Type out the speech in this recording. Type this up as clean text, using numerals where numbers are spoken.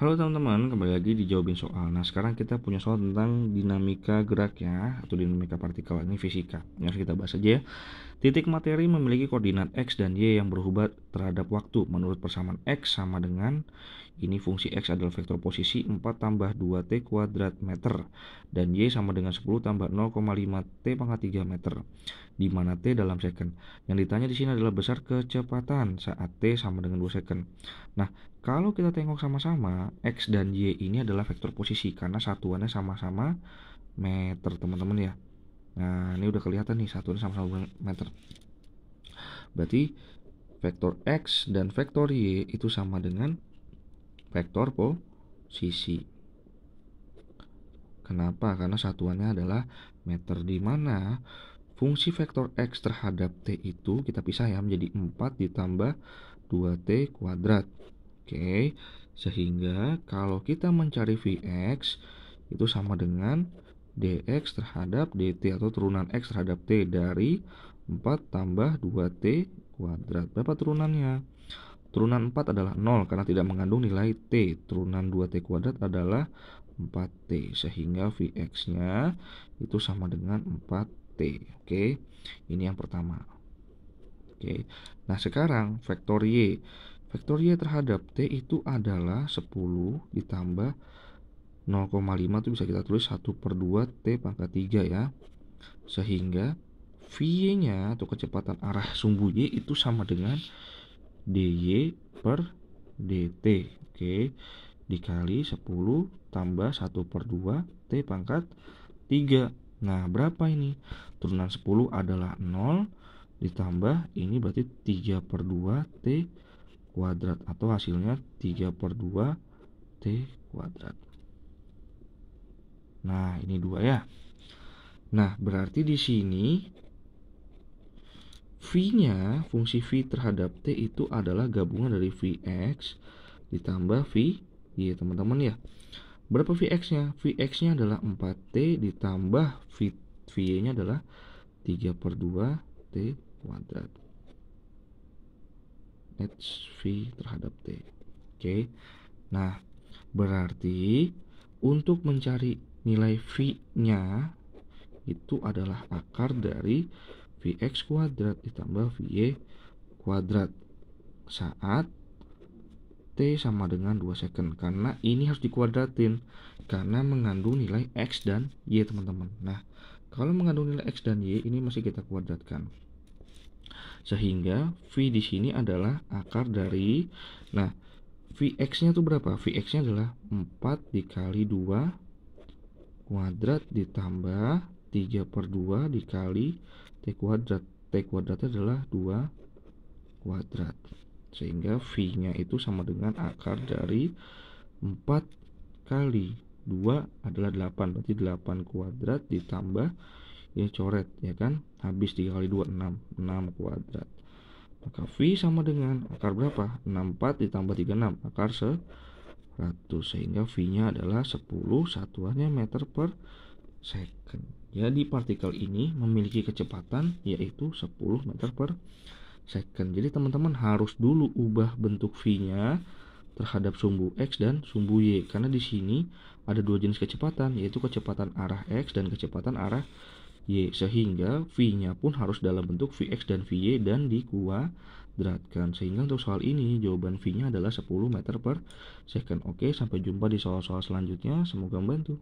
Halo teman-teman, kembali lagi di Jawabin Soal. Nah, sekarang kita punya soal tentang dinamika gerak ya, atau dinamika partikel. Ini fisika. Yang kita bahas aja ya. Titik materi memiliki koordinat X dan Y yang berubah terhadap waktu. Menurut persamaan X sama dengan, ini fungsi X adalah vektor posisi 4 tambah 2T kuadrat meter. Dan Y sama dengan 10 tambah 0,5T pangkat 3 meter. Di mana T dalam second. Yang ditanya di sini adalah besar kecepatan saat T sama dengan 2 second. Nah, kalau kita tengok sama-sama, X dan Y ini adalah vektor posisi karena satuannya sama-sama meter, teman-teman ya. Nah, ini udah kelihatan nih satuannya sama-sama meter. Berarti vektor X dan vektor Y itu sama dengan vektor posisi. Kenapa? Karena satuannya adalah meter, di mana fungsi vektor X terhadap T itu kita pisah ya menjadi 4 ditambah 2T kuadrat. Oke, sehingga kalau kita mencari Vx itu sama dengan dx terhadap dt atau turunan x terhadap t dari 4 tambah 2t kuadrat. Berapa turunannya? Turunan 4 adalah 0 karena tidak mengandung nilai t. Turunan 2t kuadrat adalah 4t, sehingga Vx-nya itu sama dengan 4t. Oke, ini yang pertama. Oke, nah sekarang vektor y. Vektor y terhadap t itu adalah 10 ditambah 0,5 itu bisa kita tulis 1 per 2 T pangkat 3 ya. Sehingga Vy-nya atau kecepatan arah sumbu Y itu sama dengan dy per dt. Oke, dikali 10 tambah 1 per 2 T pangkat 3. Nah, berapa ini? Turunan 10 adalah 0 ditambah ini berarti 3 per 2 T kuadrat, atau hasilnya 3 per 2 T kuadrat. Nah, ini 2 ya. Nah, berarti di sini V-nya, fungsi V terhadap T itu adalah gabungan dari Vx ditambah Vy, teman-teman ya. Berapa Vx-nya? Vx-nya adalah 4T ditambah Vy-nya adalah 3 per 2 T kuadrat. That's V terhadap T. Oke. Nah, berarti untuk mencari nilai V-nya itu adalah akar dari Vx kuadrat ditambah Vy kuadrat saat T sama dengan 2 second, karena ini harus dikuadratin karena mengandung nilai X dan Y, teman-teman. Nah, kalau mengandung nilai X dan Y ini masih kita kuadratkan, sehingga V di sini adalah akar dari, nah, Vx-nya itu berapa? Vx-nya adalah 4 dikali 2 kuadrat ditambah 3 per 2 dikali T kuadrat. T kuadratnya adalah 2 kuadrat. Sehingga V-nya itu sama dengan akar dari 4 kali 2 adalah 8. Berarti 8 kuadrat ditambah, ya coret ya kan, habis 3 kali 2 6 kuadrat. Maka V sama dengan akar berapa? 64 ditambah 36, akar 100. Sehingga V-nya adalah 10 satuannya meter per second. Jadi partikel ini memiliki kecepatan yaitu 10 meter per second. Jadi teman-teman harus dulu ubah bentuk V-nya terhadap sumbu X dan sumbu Y, karena di sini ada dua jenis kecepatan, yaitu kecepatan arah X dan kecepatan arah Y, sehingga V-nya pun harus dalam bentuk Vx dan Vy dan dikuadratkan. Sehingga untuk soal ini jawaban V-nya adalah 10 meter per second. Oke, sampai jumpa di soal-soal selanjutnya. Semoga membantu.